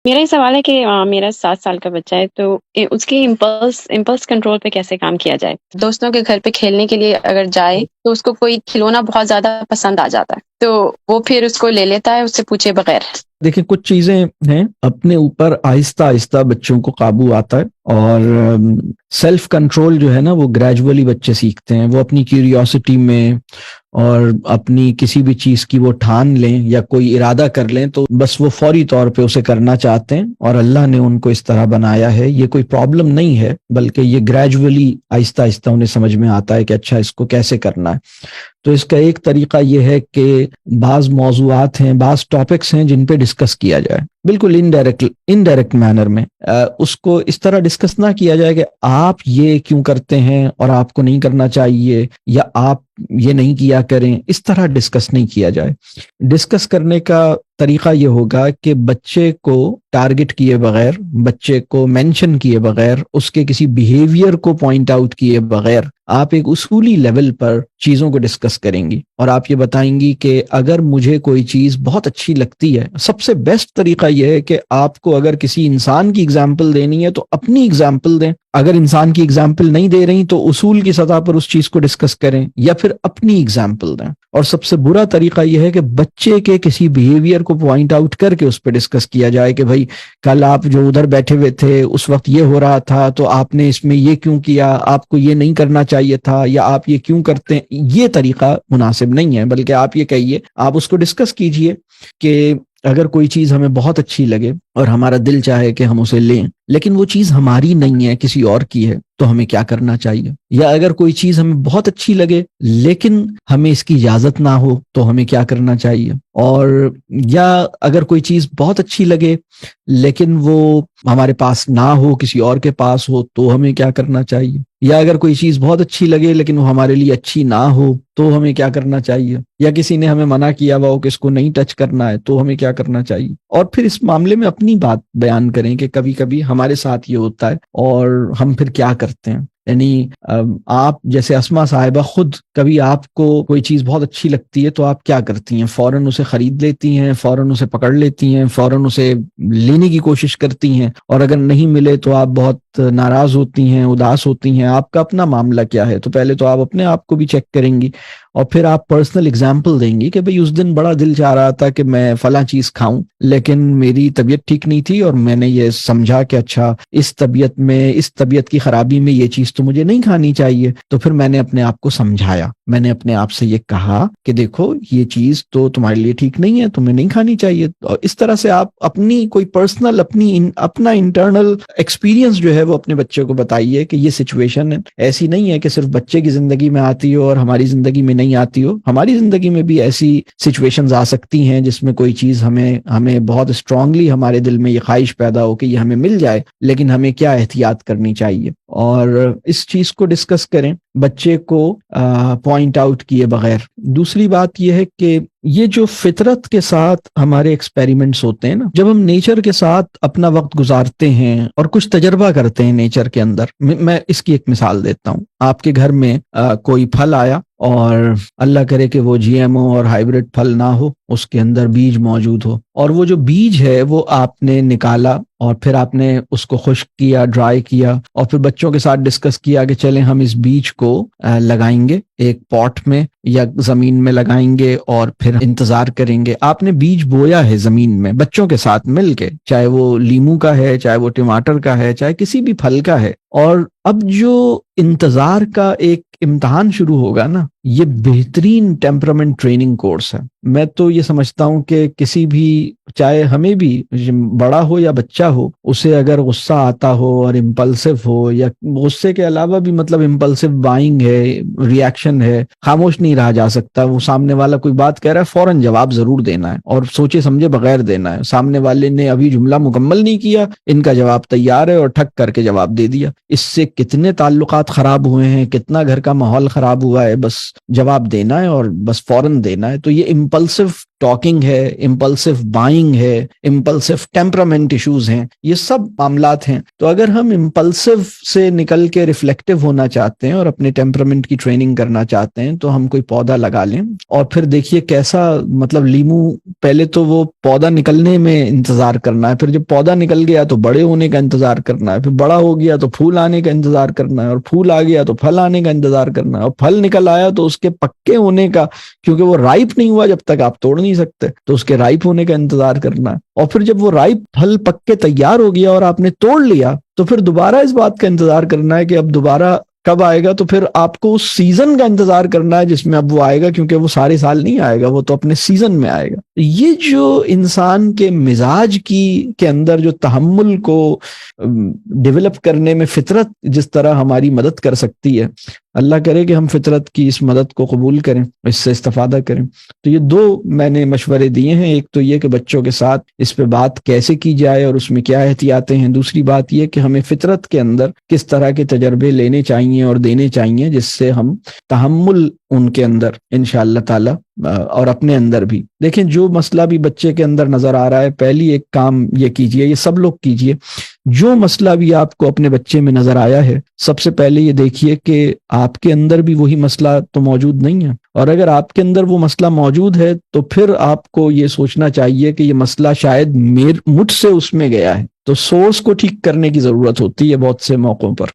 میرا یہ سوال ہے کہ میرا 7 سال کا بچہ ہے، تو اس کی امپلس کنٹرول پہ کیسے کام کیا جائے؟ دوستوں کے گھر پہ کھیلنے کے لیے اگر جائے تو اس کو کوئی کھلونا بہت زیادہ پسند آ جاتا ہے، تو وہ پھر اس کو لے لیتا ہے اس سے پوچھے بغیر۔ دیکھیں کچھ چیزیں ہیں اپنے اوپر آہستہ آہستہ بچوں کو قابو آتا ہے، اور سیلف کنٹرول جو ہے نا وہ گریجولی بچے سیکھتے ہیں۔ وہ اپنی کیوریوسٹی میں اور اپنی کسی بھی چیز کی وہ ٹھان لیں یا کوئی ارادہ کر لیں تو بس وہ فوری طور پہ اسے کرنا چاہتے ہیں، اور اللہ نے ان کو اس طرح بنایا ہے۔ یہ کوئی پرابلم نہیں ہے، بلکہ یہ گریجولی آہستہ آہستہ انہیں سمجھ میں آتا ہے کہ اچھا اس کو کیسے کرنا ہے۔ تو اس کا ایک طریقہ یہ ہے کہ بعض موضوعات ہیں، بعض ٹاپکس ہیں جن پہ ڈسکس کیا جائے، بالکل انڈائریکٹ مینر میں۔ اس کو اس طرح ڈسکس نہ کیا جائے کہ آپ یہ کیوں کرتے ہیں اور آپ کو نہیں کرنا چاہیے، یا آپ یہ نہیں کیا کریں، اس طرح ڈسکس نہیں کیا جائے۔ ڈسکس کرنے کا طریقہ یہ ہوگا کہ بچے کو ٹارگٹ کیے بغیر، بچے کو مینشن کیے بغیر، اس کے کسی بیہیویئر کو پوائنٹ آؤٹ کیے بغیر آپ ایک اصولی لیول پر چیزوں کو ڈسکس کریں گی، اور آپ یہ بتائیں گی کہ اگر مجھے کوئی چیز بہت اچھی لگتی ہے، سب سے بیسٹ طریقہ یہ ہے کہ آپ کو اگر کسی انسان کی اگزامپل دینی ہے تو اپنی اگزامپل دیں۔ اگر انسان کی اگزامپل نہیں دے رہی تو اصول کی سطح پر اس چیز کو ڈسکس کریں، یا پھر اپنی اگزامپل دیں۔ اور سب سے برا طریقہ یہ ہے کہ بچے کے کسی بیہیویئر کو پوائنٹ آؤٹ کر کے اس پہ ڈسکس کیا جائے کہ بھائی کل آپ جو ادھر بیٹھے ہوئے تھے اس وقت یہ ہو رہا تھا، تو آپ نے اس میں یہ کیوں کیا، آپ کو یہ نہیں کرنا چاہیے تھا، یا آپ یہ کیوں کرتے ہیں۔ یہ طریقہ مناسب نہیں ہے، بلکہ آپ یہ کہیے، آپ اس کو ڈسکس کیجئے کہ اگر کوئی چیز ہمیں بہت اچھی لگے اور ہمارا دل چاہے کہ ہم اسے لیں، لیکن وہ چیز ہماری نہیں ہے، کسی اور کی ہے، تو ہمیں کیا کرنا چاہیے؟ یا اگر کوئی چیز ہمیں بہت اچھی لگے لیکن ہمیں اس کی اجازت نہ ہو تو ہمیں کیا کرنا چاہیے؟ اور یا اگر کوئی چیز بہت اچھی لگے لیکن وہ ہمارے پاس نہ ہو، کسی اور کے پاس ہو، تو ہمیں کیا کرنا چاہیے؟ یا اگر کوئی چیز بہت اچھی لگے لیکن وہ ہمارے لیے اچھی نہ ہو تو ہمیں کیا کرنا چاہیے؟ یا کسی نے ہمیں منع کیا ہوا ہو کہ اس کو نہیں ٹچ کرنا ہے تو ہمیں کیا کرنا چاہیے؟ اور پھر اس معاملے میں اپنی بات بیان کریں کہ کبھی کبھی ہمارے ساتھ یہ ہوتا ہے اور ہم پھر کیا کرتے ہیں۔ یعنی آپ جیسے اسما صاحبہ، خود کبھی آپ کو کوئی چیز بہت اچھی لگتی ہے تو آپ کیا کرتی ہیں؟ فوراً اسے خرید لیتی ہیں، فوراً اسے پکڑ لیتی ہیں، فوراً اسے لینے کی کوشش کرتی ہیں، اور اگر نہیں ملے تو آپ بہت ناراض ہوتی ہیں، اداس ہوتی ہیں۔ آپ کا اپنا معاملہ کیا ہے؟ تو پہلے تو آپ اپنے آپ کو بھی چیک کریں گی، اور پھر آپ پرسنل اگزامپل دیں گی کہ بھئی اس دن بڑا دل چاہ رہا تھا کہ میں فلاں چیز کھاؤں، لیکن میری طبیعت ٹھیک نہیں تھی اور میں نے یہ سمجھا کہ اچھا اس طبیعت کی خرابی میں یہ چیز تو مجھے نہیں کھانی چاہیے، تو پھر میں نے اپنے آپ کو سمجھایا، میں نے اپنے آپ سے یہ کہا کہ دیکھو یہ چیز تو تمہارے لیے ٹھیک نہیں ہے، تمہیں نہیں کھانی چاہیے۔ اور اس طرح سے آپ اپنی کوئی پرسنل اپنا انٹرنل ایکسپیرینس جو ہے وہ اپنے بچے کو بتائیے کہ یہ سچویشن ایسی نہیں ہے کہ صرف بچے کی زندگی میں آتی ہو اور ہماری زندگی میں نہیں آتی ہو، ہماری زندگی میں بھی ایسی سچویشنز آ سکتی ہیں جس میں کوئی چیز ہمیں بہت اسٹرانگلی ہمارے دل میں یہ خواہش پیدا ہو کہ یہ ہمیں مل جائے، لیکن ہمیں کیا احتیاط کرنی چاہیے۔ اور اس چیز کو ڈسکس کریں بچے کو پوائنٹ آؤٹ کیے بغیر۔ دوسری بات یہ ہے کہ یہ جو فطرت کے ساتھ ہمارے ایکسپیریمنٹس ہوتے ہیں نا، جب ہم نیچر کے ساتھ اپنا وقت گزارتے ہیں اور کچھ تجربہ کرتے ہیں نیچر کے اندر، میں اس کی ایک مثال دیتا ہوں۔ آپ کے گھر میں کوئی پھل آیا، اور اللہ کرے کہ وہ جی ایم او اور ہائیبرڈ پھل نہ ہو، اس کے اندر بیج موجود ہو، اور وہ جو بیج ہے وہ آپ نے نکالا اور پھر آپ نے اس کو خشک کیا، ڈرائی کیا، اور پھر بچوں کے ساتھ ڈسکس کیا کہ چلیں ہم اس بیج کو لگائیں گے ایک پاٹ میں یا زمین میں لگائیں گے، اور پھر انتظار کریں گے۔ آپ نے بیج بویا ہے زمین میں بچوں کے ساتھ مل کے، چاہے وہ لیموں کا ہے، چاہے وہ ٹماٹر کا ہے، چاہے کسی بھی پھل کا ہے، اور اب جو انتظار کا ایک امتحان شروع ہوگا نا، یہ بہترین ٹیمپرامنٹ ٹریننگ کورس ہے۔ میں تو یہ سمجھتا ہوں کہ کسی بھی، چاہے ہمیں بھی بڑا ہو یا بچہ ہو، اسے اگر غصہ آتا ہو اور امپلسو ہو، یا غصے کے علاوہ بھی مطلب امپلسو بائنگ ہے، ریاکشن ہے، خاموش نہیں رہا جا سکتا۔ وہ سامنے والا کوئی بات کہہ رہا ہے، فوراً جواب ضرور دینا ہے، اور سوچے سمجھے بغیر دینا ہے۔ سامنے والے نے ابھی جملہ مکمل نہیں کیا، ان کا جواب تیار ہے اور ٹھک کر کے جواب دے دیا۔ اس سے کتنے تعلقات خراب ہوئے ہیں، کتنا گھر کا ماحول خراب ہوا ہے، بس جواب دینا ہے اور بس فوراً دینا ہے۔ تو یہ امپلسو ٹاکنگ ہے، امپلسو بائنگ ہے، امپلسو ٹیمپرامنٹ ایشوز ہیں، یہ سب معاملات ہیں. تو اگر ہم امپلسو سے نکل کے ریفلیکٹیو ہونا چاہتے ہیں اور اپنے ٹیمپرامنٹ کی ٹریننگ کرنا چاہتے ہیں تو ہم کوئی پودا لگا لیں اور پھر دیکھیے کیسا، مطلب لیمو پہلے تو وہ پودا نکلنے میں انتظار کرنا ہے، پھر جب پودا نکل گیا تو بڑے ہونے کا انتظار کرنا ہے، پھر بڑا ہو گیا تو پھول آنے کا انتظار کرنا ہے، اور پھول آ گیا تو پھل آنے کا انتظار کرنا ہے، اور پھل نکل آیا تو اس کے پکے ہونے کا، کیونکہ وہ رائپ نہیں ہوا جب تک آپ توڑ نہیں سکتے، تو اس کے رائپ ہونے کا انتظار کرنا ہے، اور پھر جب وہ رائپ پھل پک کے تیار ہو گیا اور آپ نے توڑ لیا تو پھر دوبارہ اس بات کا انتظار کرنا ہے کہ اب دوبارہ کب آئے گا. تو پھر آپ کو اس سیزن کا انتظار کرنا ہے جس میں اب وہ آئے گا، کیونکہ وہ سارے سال نہیں آئے گا، وہ تو اپنے سیزن میں آئے گا. یہ جو انسان کے مزاج کے اندر جو تحمل کو ڈیولپ کرنے میں فطرت جس طرح ہماری مدد کر سکتی ہے، اللہ کرے کہ ہم فطرت کی اس مدد کو قبول کریں، اس سے استفادہ کریں. تو یہ دو میں نے مشورے دیے ہیں، ایک تو یہ کہ بچوں کے ساتھ اس پہ بات کیسے کی جائے اور اس میں کیا احتیاطیں ہیں، دوسری بات یہ کہ ہمیں فطرت کے اندر کس طرح کے تجربے لینے چاہیے اور دینے چاہیے جس سے ہم تحمل ان کے اندر انشاءاللہ تعالی اور اپنے اندر بھی. دیکھیں جو مسئلہ بھی بچے کے اندر نظر آ رہا ہے، پہلی ایک کام یہ کیجئے، یہ سب لوگ کیجئے، جو مسئلہ بھی آپ کو اپنے بچے میں نظر آیا ہے سب سے پہلے یہ دیکھیے کہ آپ کے اندر بھی وہی مسئلہ تو موجود نہیں ہے، اور اگر آپ کے اندر وہ مسئلہ موجود ہے تو پھر آپ کو یہ سوچنا چاہیے کہ یہ مسئلہ شاید مجھ سے اس میں گیا ہے، تو سورس کو ٹھیک کرنے کی ضرورت ہوتی ہے بہت سے موقعوں پر.